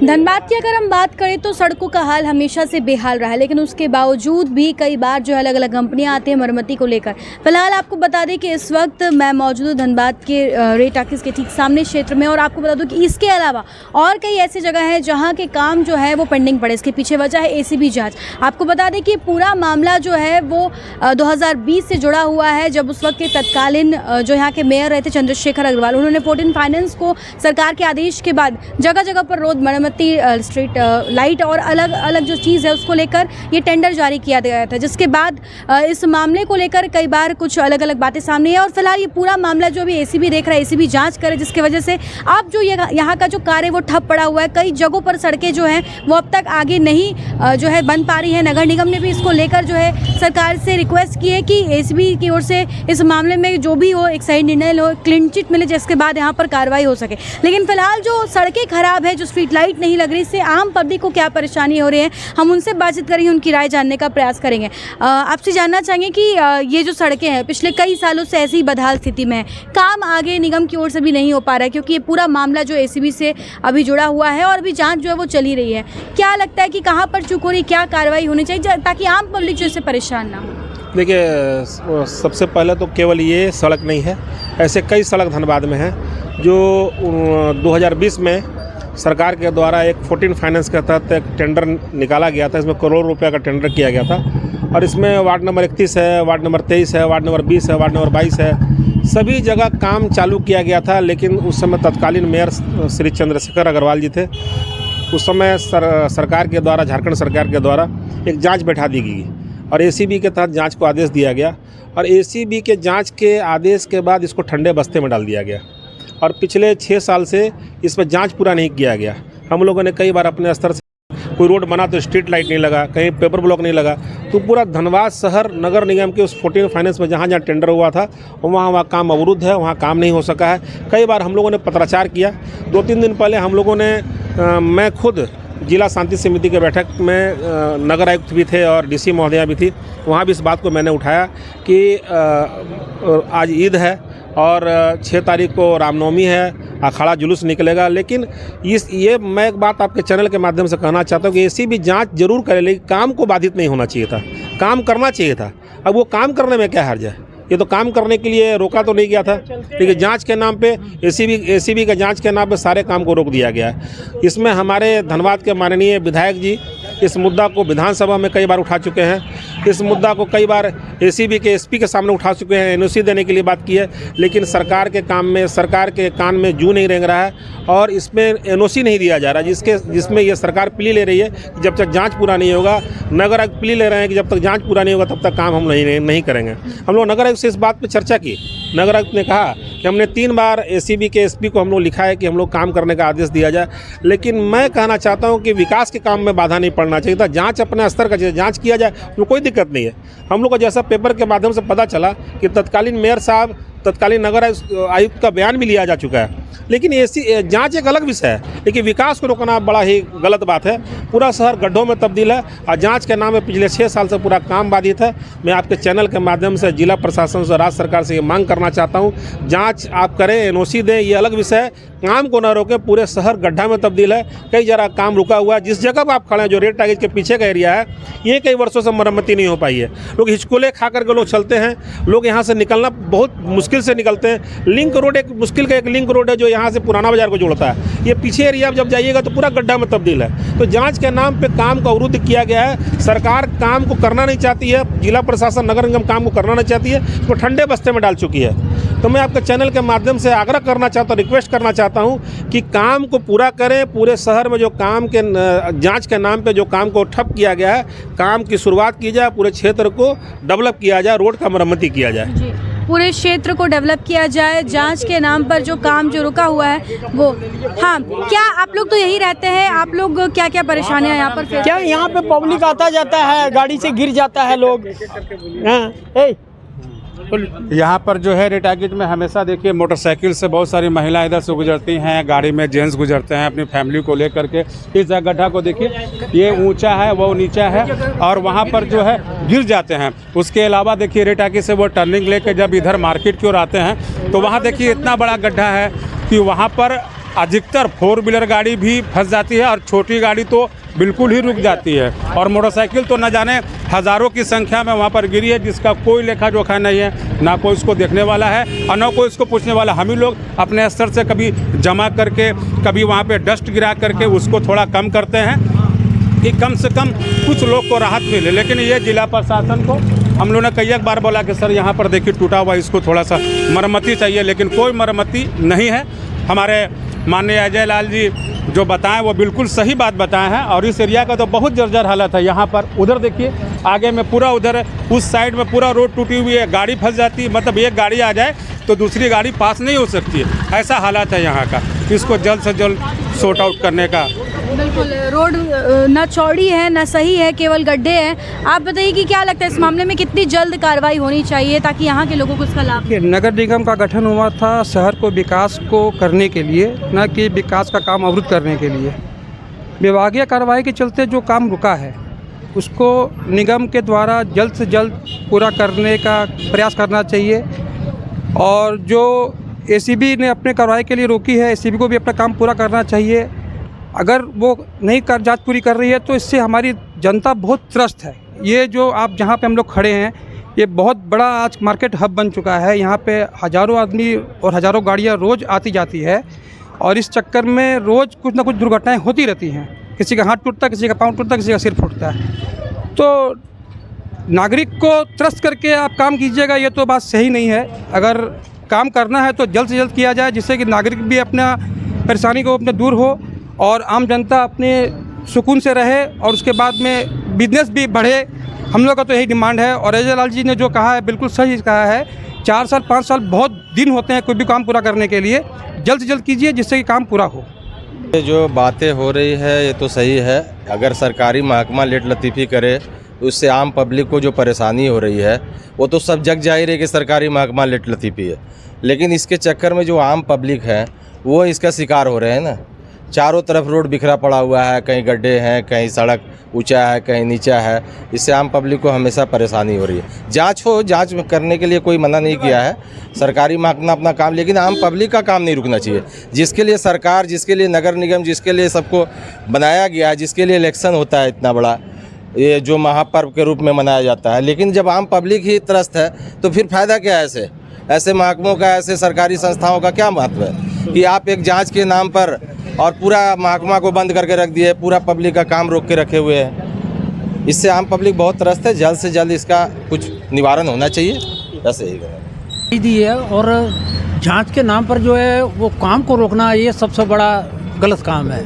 धनबाद की अगर हम बात करें तो सड़कों का हाल हमेशा से बेहाल रहा है, लेकिन उसके बावजूद भी कई बार जो है अलग अलग कंपनियां आती हैं मरम्मती को लेकर। फिलहाल आपको बता दें कि इस वक्त मैं मौजूद हूँ धनबाद के रे टाकीज के ठीक सामने क्षेत्र में, और आपको बता दूं कि इसके अलावा और कई ऐसी जगह है जहाँ के काम जो है वो पेंडिंग पड़े। इसके पीछे वजह है ACB जाँच। आपको बता दें कि पूरा मामला जो है वो 2020 से जुड़ा हुआ है, जब उस वक्त के तत्कालीन जो यहाँ के मेयर रहे थे चंद्रशेखर अग्रवाल, उन्होंने 14 फाइनेंस को सरकार के आदेश के बाद जगह जगह पर रोड मरम्मती, स्ट्रीट लाइट और अलग अलग जो चीज़ है उसको लेकर ये टेंडर जारी किया गया था, जिसके बाद इस मामले को लेकर कई बार कुछ अलग अलग बातें सामने है। और फिलहाल ये पूरा मामला जो अभी ACB देख रहा है, ACB जांच करे, जिसकी वजह से अब जो यहाँ का जो कार्य वो ठप पड़ा हुआ है। कई जगहों पर सड़कें जो हैं वो अब तक आगे नहीं जो है बन पा रही है। नगर निगम ने भी इसको लेकर जो है सरकार से रिक्वेस्ट की है कि ACB की ओर से इस मामले में जो भी हो एक सही निर्णय लो, क्लीन चिट मिले, जिसके बाद यहाँ पर कार्रवाई हो सके। लेकिन फिलहाल जो सड़कें खराब है, जो स्ट्रीट लाइट नहीं लग रही, इससे आम पब्लिक को क्या परेशानी हो रही है, हम उनसे बातचीत करेंगे, उनकी राय जानने का प्रयास करेंगे। आपसे जानना चाहेंगे कि ये जो सड़कें हैं पिछले कई सालों से ऐसी बदहाल स्थिति में है, काम आगे निगम की ओर से भी नहीं हो पा रहा है, क्योंकि ये पूरा मामला जो ACB से अभी जुड़ा हुआ है और अभी जांच जो है वो चल ही रही है। क्या लगता है कि कहाँ पर चूक हो रही, क्या कार्रवाई होनी चाहिए ताकि आम पब्लिक जो इससे परेशान ना हो? देखिए, सबसे पहले तो केवल ये सड़क नहीं है, ऐसे कई सड़क धनबाद में हैं जो 2020 में सरकार के द्वारा एक 14 फाइनेंस के तहत एक टेंडर निकाला गया था। इसमें करोड़ रुपए का टेंडर किया गया था, और इसमें वार्ड नंबर 31 है, वार्ड नंबर 23 है, वार्ड नंबर 20 है, वार्ड नंबर 22 है, सभी जगह काम चालू किया गया था। लेकिन उस समय तत्कालीन मेयर श्री चंद्रशेखर अग्रवाल जी थे। उस समय सरकार के द्वारा, झारखंड सरकार के द्वारा एक जाँच बैठा दी गई और ACB के तहत जांच को आदेश दिया गया, और ACB के जांच के आदेश के बाद इसको ठंडे बस्ते में डाल दिया गया, और पिछले 6 साल से इस पर जांच पूरा नहीं किया गया। हम लोगों ने कई बार अपने स्तर से कोई रोड बना तो स्ट्रीट लाइट नहीं लगा, कहीं पेपर ब्लॉक नहीं लगा, तो पूरा धनबाद शहर नगर निगम के उस 14 फाइनेंस में जहाँ टेंडर हुआ था वहाँ काम अवरुद्ध है, वहाँ काम नहीं हो सका है। कई बार हम लोगों ने पत्राचार किया। 2-3 दिन पहले हम लोगों ने मैं खुद जिला शांति समिति के बैठक में नगर आयुक्त भी थे और DC महोदया भी थी, वहाँ भी इस बात को मैंने उठाया कि आज ईद है और 6 तारीख को रामनवमी है, अखाड़ा जुलूस निकलेगा। लेकिन ये मैं एक बात आपके चैनल के माध्यम से कहना चाहता हूँ कि ACB जांच जरूर करे, लेकिन काम को बाधित नहीं होना चाहिए था, काम करना चाहिए था। अब वो काम करने में क्या हर्ज है? ये तो काम करने के लिए रोका तो नहीं गया था, लेकिन जांच के नाम पे ACB के जांच के नाम पे सारे काम को रोक दिया गया है। इसमें हमारे धनबाद के माननीय विधायक जी इस मुद्दा को विधानसभा में कई बार उठा चुके हैं। इस मुद्दा को कई बार ACB के SP के सामने उठा चुके हैं, NOC देने के लिए बात की है, लेकिन सरकार के काम में, सरकार के कान में जू नहीं रेंग रहा है, और इसमें NOC नहीं दिया जा रहा, जिसमें ये सरकार प्ली ले रही है कि जब तक जांच पूरा नहीं होगा। नगर आयुक्त प्ली ले रहे हैं कि जब तक जांच पूरा नहीं होगा तब तक काम हम नहीं करेंगे। हम लोग नगर आयुक्त से इस बात पर चर्चा की। नगर आयुक्त ने कहा कि हमने 3 बार ACB के SP को हम लोग लिखा है कि हम लोग काम करने का आदेश दिया जाए, लेकिन मैं कहना चाहता हूं कि विकास के काम में बाधा नहीं पड़ना चाहिए था। जांच अपने स्तर का जांच किया जाए, तो कोई दिक्कत नहीं है। हम लोग को जैसा पेपर के माध्यम से पता चला कि तत्कालीन मेयर साहब, तत्कालीन नगर आयुक्त का बयान भी लिया जा चुका है, लेकिन जांच एक अलग विषय है, लेकिन विकास को रोकना बड़ा ही गलत बात है। पूरा शहर गड्ढों में तब्दील है और जांच के नाम में पिछले 6 साल से पूरा काम बाधित है। मैं आपके चैनल के माध्यम से जिला प्रशासन से, राज्य सरकार से ये मांग करना चाहता हूँ, जांच आप करें, NOC दें, ये अलग विषय है, काम को न रोकें। पूरे शहर गड्ढा में तब्दील है, कई जगह काम रुका हुआ है। जिस जगह पर आप खड़े हैं, जो रेड टाकीज के पीछे का एरिया है, ये कई वर्षों से मरम्मती नहीं हो पाई है। लोग हिचकोले खा करके लोग चलते हैं, लोग यहाँ से निकलना बहुत मुश्किल से निकलते हैं। लिंक रोड एक मुश्किल का एक लिंक रोड है जो यहाँ से पुराना बाजार को जोड़ता है। ये पीछे एरिया जब जाइएगा तो पूरा गड्ढा में तब्दील है। तो जांच के नाम पे काम को अवरुद्ध किया गया है। सरकार काम को करना नहीं चाहती है, जिला प्रशासन, नगर निगम काम को करना नहीं चाहती है, तो ठंडे बस्ते में डाल चुकी है। तो मैं आपके चैनल के माध्यम से आग्रह करना चाहता हूँ, रिक्वेस्ट करना चाहता हूँ कि काम को पूरा करें। पूरे शहर में जो काम के जांच के नाम पे जो काम को ठप किया गया है, काम की शुरुआत की जाए, पूरे क्षेत्र को डेवलप किया जाए, रोड का मरम्मती किया जाए, पूरे क्षेत्र को डेवलप किया जाए। जांच के नाम पर जो काम जो रुका हुआ है वो, हाँ, क्या आप लोग तो यही रहते हैं, आप लोग क्या क्या परेशानियां यहाँ पर? क्या यहाँ पे पब्लिक आता जाता है, गाड़ी से गिर जाता है लोग। यहाँ पर जो है रे टाकीज में हमेशा देखिए मोटरसाइकिल से बहुत सारी महिलाएं इधर से गुजरती हैं, गाड़ी में जेंट्स गुजरते हैं अपनी फैमिली को लेकर के। इस गड्ढा को देखिए, ये ऊंचा है, वो नीचा है, और वहाँ पर जो है गिर जाते हैं। उसके अलावा देखिए रे टाकीज से वो टर्निंग लेकर जब इधर मार्केट की ओर आते हैं तो वहाँ देखिए इतना बड़ा गड्ढा है कि वहाँ पर अधिकतर 4 व्हीलर गाड़ी भी फंस जाती है और छोटी गाड़ी तो बिल्कुल ही रुक जाती है। और मोटरसाइकिल तो न जाने हज़ारों की संख्या में वहाँ पर गिरी है, जिसका कोई लेखा जोखा नहीं है, ना कोई उसको देखने वाला है और ना कोई उसको पूछने वाला। हम ही लोग अपने स्तर से कभी जमा करके, कभी वहाँ पे डस्ट गिरा करके उसको थोड़ा कम करते हैं कि कम से कम कुछ लोग को राहत मिले। लेकिन ये जिला प्रशासन को हम लोगों ने कई एक बार बोला कि सर यहाँ पर देखिए टूटा हुआ, इसको थोड़ा सा मरम्मती चाहिए, लेकिन कोई मरम्मती नहीं है। हमारे माननीय अजय लाल जी जो बताएं वो बिल्कुल सही बात बताएं हैं। और इस एरिया का तो बहुत जर्जर हालत है। यहाँ पर उधर देखिए आगे में पूरा, उधर उस साइड में पूरा रोड टूटी हुई है, गाड़ी फंस जाती है, मतलब एक गाड़ी आ जाए तो दूसरी गाड़ी पास नहीं हो सकती है, ऐसा हालात है यहाँ का। इसको जल्द से जल्द सॉर्ट आउट करने का। बिल्कुल, रोड ना चौड़ी है ना सही है, केवल गड्ढे हैं। आप बताइए कि क्या लगता है इस मामले में कितनी जल्द कार्रवाई होनी चाहिए ताकि यहाँ के लोगों को इसका लाभ मिले? नगर निगम का गठन हुआ था शहर को विकास को करने के लिए, न कि विकास का काम अवरुद्ध करने के लिए। विभागीय कार्रवाई के चलते जो काम रुका है उसको निगम के द्वारा जल्द से जल्द पूरा करने का प्रयास करना चाहिए। और जो एसीबी ने अपने कार्रवाई के लिए रोकी है, एसीबी को भी अपना काम पूरा करना चाहिए। अगर वो नहीं कर जांच पूरी कर रही है तो इससे हमारी जनता बहुत त्रस्त है। ये जो आप जहाँ पे हम लोग खड़े हैं, ये बहुत बड़ा आज मार्केट हब बन चुका है। यहाँ पे हज़ारों आदमी और हज़ारों गाड़ियाँ रोज़ आती जाती है और इस चक्कर में रोज़ कुछ ना कुछ दुर्घटनाएं होती रहती हैं। किसी का हाथ टूटता है, किसी का पाँव टूटता है, किसी का सिर फूटता है। तो नागरिक को त्रस्त करके आप काम कीजिएगा, ये तो बात सही नहीं है। अगर काम करना है तो जल्द से जल्द किया जाए, जिससे कि नागरिक भी अपना परेशानी को अपने दूर हो और आम जनता अपने सुकून से रहे और उसके बाद में बिजनेस भी बढ़े। हम लोग का तो यही डिमांड है। और अजय लाल जी ने जो कहा है बिल्कुल सही कहा है। 4 साल 5 साल बहुत दिन होते हैं कोई भी काम पूरा करने के लिए। जल्द से जल्द कीजिए जिससे कि काम पूरा हो। ये जो बातें हो रही है ये तो सही है। अगर सरकारी महकमा लेट लतीफ़ी करे तो उससे आम पब्लिक को जो परेशानी हो रही है वो तो सब जग जाहिर है कि सरकारी महकमा लेट लतीफ़ी है। लेकिन इसके चक्कर में जो आम पब्लिक है वो इसका शिकार हो रहे हैं ना। चारों तरफ रोड बिखरा पड़ा हुआ है, कहीं गड्ढे हैं, कहीं सड़क ऊंचा है, कहीं नीचा है। इससे आम पब्लिक को हमेशा परेशानी हो रही है। जांच हो, जांच करने के लिए कोई मना नहीं किया है, सरकारी महकमा अपना काम, लेकिन आम पब्लिक का काम नहीं रुकना चाहिए। जिसके लिए सरकार, जिसके लिए नगर निगम, जिसके लिए सबको बनाया गया है, जिसके लिए इलेक्शन होता है इतना बड़ा, ये जो महापर्व के रूप में मनाया जाता है, लेकिन जब आम पब्लिक ही त्रस्त है तो फिर फ़ायदा क्या है? ऐसे महकमों का, ऐसे सरकारी संस्थाओं का क्या महत्व है कि आप एक जांच के नाम पर और पूरा महकमा को बंद करके रख दिए, पूरा पब्लिक का काम रोक के रखे हुए हैं। इससे आम पब्लिक बहुत त्रस्त है। जल्द से जल्द इसका कुछ निवारण होना चाहिए, बस यही दी है। और जांच के नाम पर जो है वो काम को रोकना, ये सबसे बड़ा गलत काम है।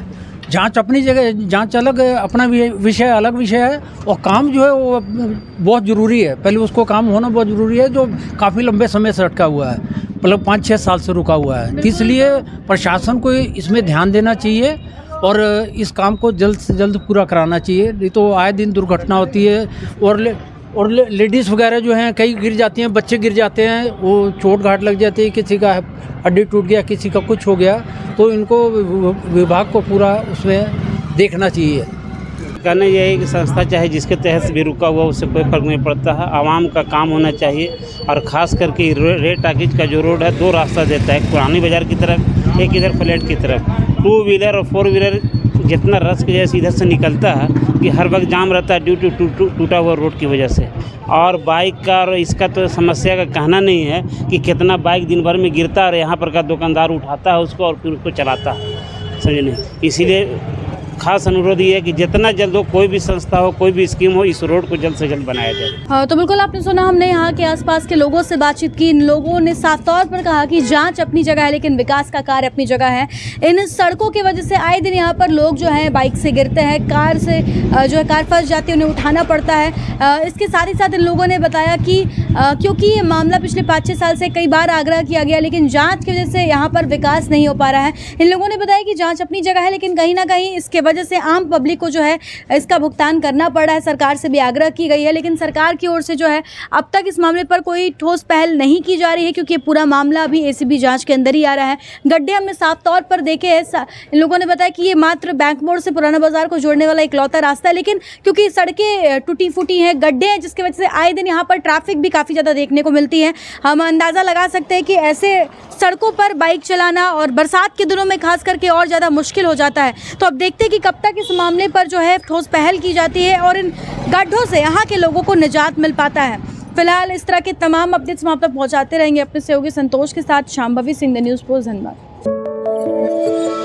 जांच अपनी जगह, जांच अलग, अपना विषय अलग विषय है और काम जो है वो बहुत ज़रूरी है। पहले उसको काम होना बहुत ज़रूरी है, जो काफ़ी लंबे समय से अटका हुआ है, मतलब 5-6 साल से रुका हुआ है। इसलिए प्रशासन को इसमें ध्यान देना चाहिए और इस काम को जल्द से जल्द पूरा कराना चाहिए। नहीं तो आए दिन दुर्घटना होती है और लेडीज़ वगैरह जो हैं कई गिर जाती हैं, बच्चे गिर जाते हैं, वो चोट घाट लग जाती है, किसी का हड्डी टूट गया, किसी का कुछ हो गया। तो इनको विभाग को पूरा उसमें देखना चाहिए। कहना यह है कि संस्था चाहे जिसके तहत भी रुका हुआ उससे कोई फर्क नहीं पड़ता है। आवाम का काम होना चाहिए। और ख़ास करके रेड टाकीज का जो रोड है 2 रास्ता देता है, एक पुरानी बाज़ार की तरफ, एक इधर फ्लैट की तरफ। 2 व्हीलर और 4 व्हीलर जितना रस के जैसे इधर से निकलता है कि हर वक्त जाम रहता है ड्यू टू टूटा हुआ रोड की वजह से। और बाइक का और इसका तो समस्या का कहना नहीं है कि कितना बाइक दिन भर में गिरता है और यहाँ पर का दुकानदार उठाता है उसको और फिर उसको चलाता है, समझे नहीं। इसीलिए खास अनुरोध ये है कि जितना जल्द हो, कोई भी संस्था हो, कोई भी स्कीम हो, इस रोड को जल्द से जल्द बनाया जाए। हाँ, तो बिल्कुल आपने सुना, हमने यहाँ के आसपास के लोगों से बातचीत की। इन लोगों ने साफ तौर पर कहा कि जांच अपनी जगह है लेकिन विकास का कार्य अपनी जगह है। इन सड़कों की वजह से आए दिन यहाँ पर लोग जो हैं बाइक से गिरते हैं, कार से जो है कार फंस जाती है, उन्हें उठाना पड़ता है। इसके साथ ही साथ इन लोगों ने बताया कि क्योंकि ये मामला पिछले 5-6 साल से कई बार आग्रह किया गया लेकिन जाँच की वजह से यहाँ पर विकास नहीं हो पा रहा है। इन लोगों ने बताया कि जाँच अपनी जगह है लेकिन कहीं ना कहीं इसके वजह से आम पब्लिक को जो है इसका भुगतान करना पड़ रहा है। सरकार से भी आग्रह की गई है, लेकिन सरकार की ओर से जो है अब तक इस मामले पर कोई ठोस पहल नहीं की जा रही है, क्योंकि ये पूरा मामला अभी एसीबी जांच के अंदर ही आ रहा है। गड्ढे हमने साफ तौर पर देखे हैं। इन लोगों ने बताया कि ये मात्र बैंक मोड़ से पुराना बाजार को जोड़ने वाला इकलौता रास्ता है, लेकिन क्योंकि सड़कें टूटी फूटी हैं, गड्ढे हैं, जिसकी वजह से आए दिन यहाँ पर ट्रैफिक भी काफ़ी ज़्यादा देखने को मिलती है। हम अंदाज़ा लगा सकते हैं कि ऐसे सड़कों पर बाइक चलाना और बरसात के दिनों में खास करके और ज़्यादा मुश्किल हो जाता है। तो अब देखते हैं कि कब तक इस मामले पर जो है ठोस पहल की जाती है और इन गड्ढों से यहाँ के लोगों को निजात मिल पाता है। फिलहाल इस तरह के तमाम अपडेट्स हम आप तक पहुँचाते रहेंगे अपने सहयोगी संतोष के साथ। Shambhavi Singh, the news post, धन्यवाद।